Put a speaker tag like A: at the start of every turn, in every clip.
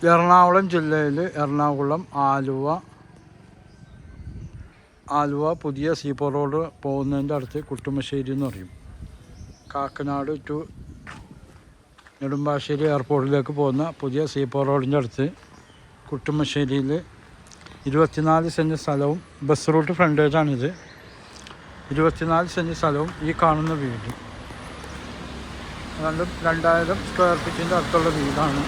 A: എറണാകുളം ജില്ലയിൽ എറണാകുളം ആലുവ പുതിയ സീപ്പോ റോഡ് പോകുന്നതിൻ്റെ അടുത്ത് കുട്ടുമശ്ശേരി എന്ന് പറയും. കാക്കനാട് ടു നെടുമ്പാശ്ശേരി എയർപോർട്ടിലേക്ക് പോകുന്ന പുതിയ സീപ്പോ റോഡിൻ്റെ അടുത്ത് കുട്ടുമശ്ശേരിയിൽ 24 സെൻറ്റ് സ്ഥലവും ബസ് റൂട്ട് ഫ്രണ്ടേജാണിത്. 24 സെൻറ്റ് സ്ഥലവും ഈ കാണുന്ന വീട് രണ്ടും 2000 സ്ക്വയർ ഫീറ്റിൻ്റെ അടുത്തുള്ള വീടാണ്.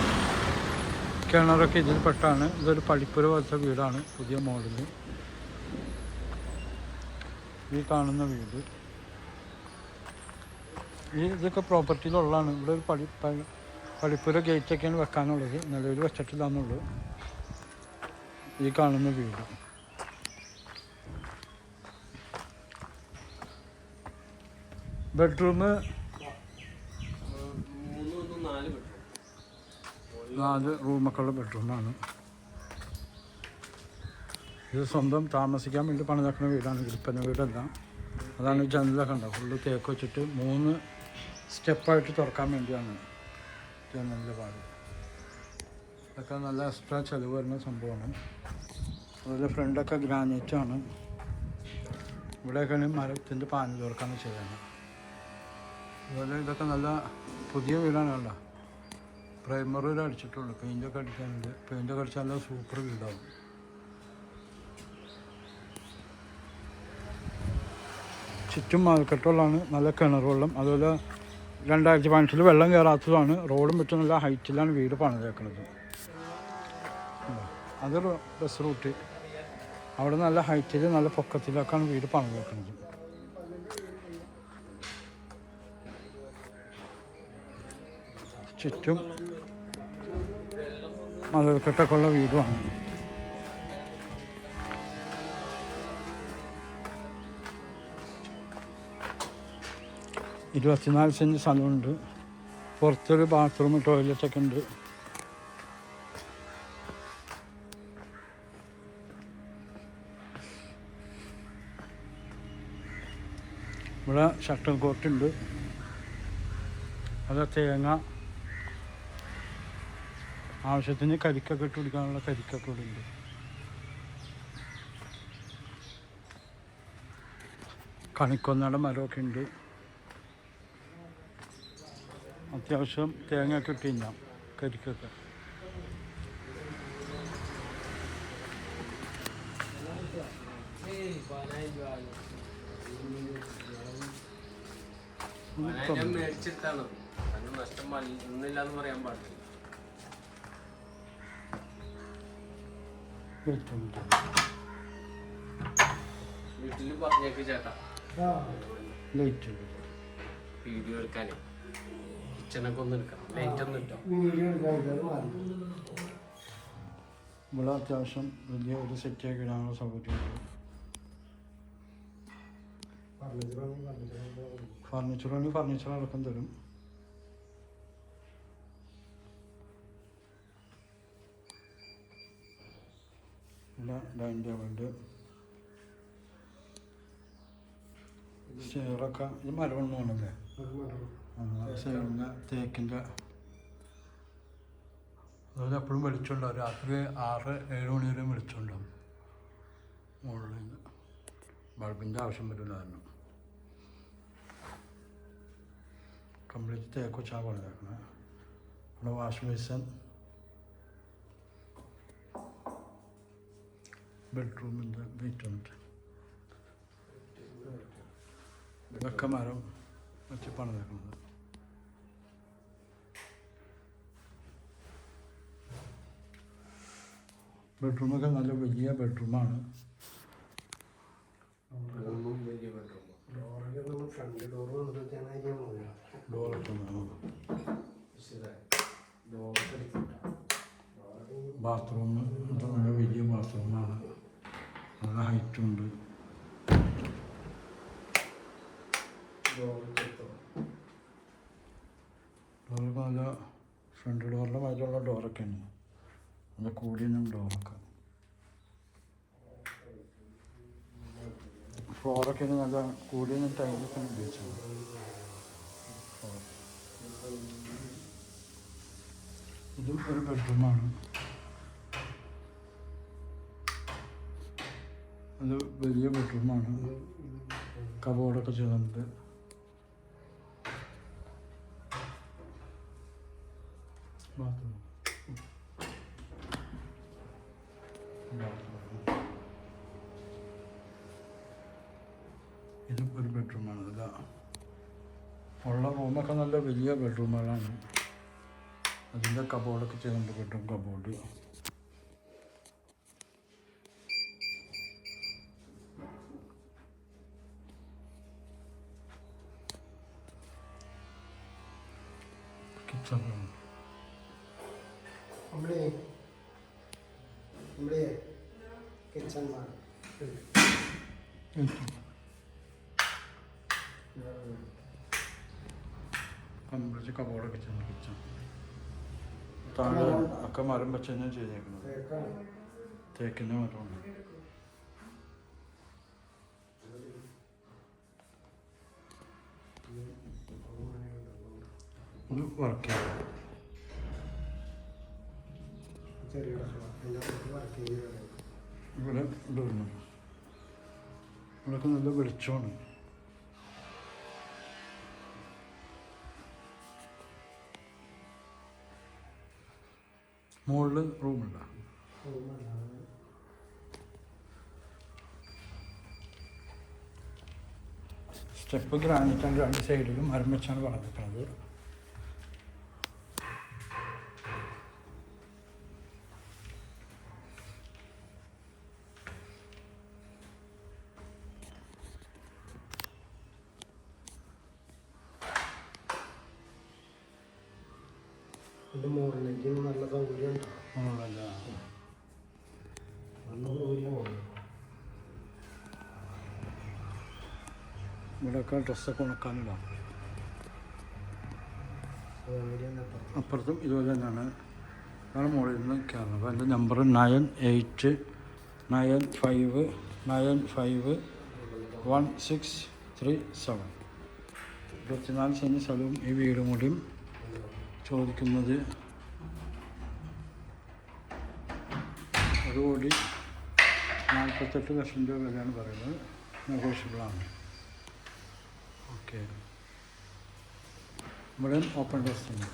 A: കിണറൊക്കെ ഇതിൽപ്പെട്ടാണ്. ഇതൊരു പടിപ്പുര പോലത്തെ വീടാണ്, പുതിയ മോഡൽ. ഈ കാണുന്ന വീട് ഇതൊക്കെ പ്രോപ്പർട്ടിയിലുള്ളതാണ്. ഇവിടെ ഒരു പടിപ്പുര ഗേറ്റൊക്കെയാണ് വെക്കാനുള്ളത്, നിലവിൽ വെച്ചിട്ടില്ലാന്നുള്ളൂ. ഈ കാണുന്ന വീട് ബെഡ്റൂം 4 റൂമൊക്കെയുള്ള ബെഡ്റൂമാണ്. ഇത് സ്വന്തം താമസിക്കാൻ വേണ്ടി പണിതാക്കുന്ന വീടാണ്, വിൽപ്പന വീടല്ല. അതാണ് ജനലൊക്കെ ഉണ്ടാവും, ഫുള്ള് തേക്ക് വെച്ചിട്ട് 3 സ്റ്റെപ്പായിട്ട് തുറക്കാൻ വേണ്ടിയാണ് ജനലിൻ്റെ പാട്. ഇതൊക്കെ നല്ല എക്സ്ട്രാ ചിലവ് വരുന്ന സംഭവമാണ്. അതുപോലെ ഫ്രണ്ടൊക്കെ ഗ്രാനൈറ്റാണ്. ഇവിടെയൊക്കെയാണ് മരത്തിൻ്റെ പാനൽ തുറക്കാണ് ചെയ്യുന്നത്. അതുപോലെ ഇതൊക്കെ നല്ല പുതിയ വീടാണ്. കണ്ട പ്രൈമറി അടിച്ചിട്ടുള്ളൂ, പെയിൻ്റൊക്കെ അടിക്കാനുണ്ട്. പെയിൻ്റൊക്കെ അടിച്ചാൽ നല്ല സൂപ്പർ വീടാവും. ചുറ്റും മഴക്കെട്ടുള്ളതാണ്, നല്ല കിണർ വെള്ളം. അതുപോലെ 2018 വെള്ളം കയറാത്തതാണ്. റോഡും മറ്റും നല്ല ഹൈറ്റിലാണ് വീട് പണിതേക്കുന്നത്. അതൊരു ബസ് റൂട്ട്, അവിടെ നല്ല ഹൈറ്റിൽ നല്ല പൊക്കത്തിലൊക്കെയാണ് വീട് പണിതേക്കുന്നത്. ചുറ്റും മഴക്കെട്ടൊക്കെ ഉള്ള വീടുമാണ്. ഇരുപത്തിനാല് സെൻറ്റ് സ്ഥലമുണ്ട്. പുറത്തൊരു ബാത്റൂം ടോയ്ലറ്റൊക്കെ ഉണ്ട്. ഇവിടെ ഷട്ടിൽ കോർട്ടുണ്ട്. അത് തേങ്ങ ആവശ്യത്തിന് കരിക്കൊക്കെ ഇട്ട് കുടിക്കാനുള്ള കരിക്കൊക്കെ ഇവിടെ ഉണ്ട്. കണിക്കൊന്നയുടെ മരമൊക്കെ ഉണ്ട്. അത്യാവശ്യം തേങ്ങയൊക്കെ ഇട്ട് തിന്നാം, കരിക്കൊക്കെ.
B: വീട്ടില് പറഞ്ഞേക്ക് ചേട്ടാ വീഡിയോ എടുക്കാനേ കിച്ചണൊക്കെ ഒന്ന് എടുക്കാം, ലൈറ്റ് ഒന്നും ഇട്ടോ.
A: ഇവിടെ അത്യാവശ്യം വലിയ ഒരു സെറ്റാക്കി ഇടാനുള്ള സൗകര്യമുണ്ട്. ഫർണിച്ചർ അടക്കം തരും. ഇവിടെ ഡൈനിങ് ടേബിളുണ്ട്. ചെയറൊക്കെ ഇത് മരമണ്ണാണല്ലേ, ചെയറിൻ്റെ തേക്കിൻ്റെ. അതുപോലെ എപ്പോഴും വെളിച്ചമുണ്ടാവും. രാത്രി 6-7 മണി വരെ വെളിച്ചമുണ്ടാവും. മുകളിൽ നിന്ന് ബൾബിൻ്റെ ആവശ്യം വരില്ല. കാരണം കംപ്ലീറ്റ് തേക്ക് വെച്ചാണ് പണിതേക്കണേ. ഇവിടെ വാഷ് ബേസിൻ, ബെഡ്റൂമിൻ്റെ ഗേറ്റ് വന്നിട്ട് ഇതൊക്കെ മരം വെച്ച് പണിതേക്കുന്നത്. ബെഡ്റൂമൊക്കെ നല്ല വലിയ ബെഡ്റൂമാണ്. ബാത്റൂം നല്ല വലിയ ബാത്റൂമാണ്, നല്ല ഹൈറ്റുണ്ട്. ഡോറൊക്കെ നല്ല ഫ്രണ്ട് ഡോറിൻ്റെ മാതിരിയുള്ള ഡോറൊക്കെ ഉണ്ട്, നല്ല കൂടിയ ഡോറൊക്കെ. ഫ്ലോറൊക്കെ നല്ല കൂടിയ ടൈലൊക്കെ ഉപയോഗിച്ചത്. ഇതും ഒരു ബെഡ്റൂമാണ്. അത് വലിയ ബെഡ്റൂമാണ്. കബോർഡൊക്കെ ചെയ്തിട്ടുണ്ട്. ബാത്റൂം ഇതും ഒരു ബെഡ്റൂമാണ്. ഇതാ ഉള്ള റൂമൊക്കെ നല്ല വലിയ ബെഡ്റൂമുകളാണ്. അതിൻ്റെ കബോർഡൊക്കെ ചെയ്തിട്ടുണ്ട്. Bedroom cupboard. Kitchen room.
C: Kitchen में
A: കംപ്ലീറ്റ് കബോർഡൊക്കെ ചെയ്തിട്ടുണ്ട്. കിച്ചൺ താഴെ ഒക്കെ മരം വെച്ച് തന്നെ ചെയ്തേക്കുന്നത്. തേക്കിൻ്റെ മരമാണ്. ഇത് വർക്ക് ചെയ്യാം. ഇവിടെ ഇടുന്നു. ഇവിടെയൊക്കെ നല്ല വെളിച്ചമാണ്. മുകളിൽ റൂമില്ല. സ്റ്റെപ്പ് ഗ്രാനൈറ്റാണ്. രണ്ട് സൈഡിലും മരം വെച്ചാണ് വളർന്നിട്ടുള്ളത്.
C: മോളിലേക്ക് നല്ല സൗകര്യം
A: ഇവിടെയൊക്കെ ഡ്രസ്സൊക്കെ ഉണക്കാനിടാം. അപ്പുറത്തും ഇതുപോലെ തന്നെയാണ്. അതാണ് മുകളിൽ നിന്ന് കയറുന്നത്. അപ്പോൾ എൻ്റെ നമ്പർ 9895951637. 24 സെൻറ്റ് സ്ഥലവും ഈ വീടും കൂടിയും ചോദിക്കുന്നത് 1,48,00,000 രൂപ വിലയാണ് പറയുന്നത്. നെഗോഷ്യബിളാണ്. ഓക്കെ. ഇവിടെ ഓപ്പൺ ടെസ്റ്റ് ഉണ്ട്.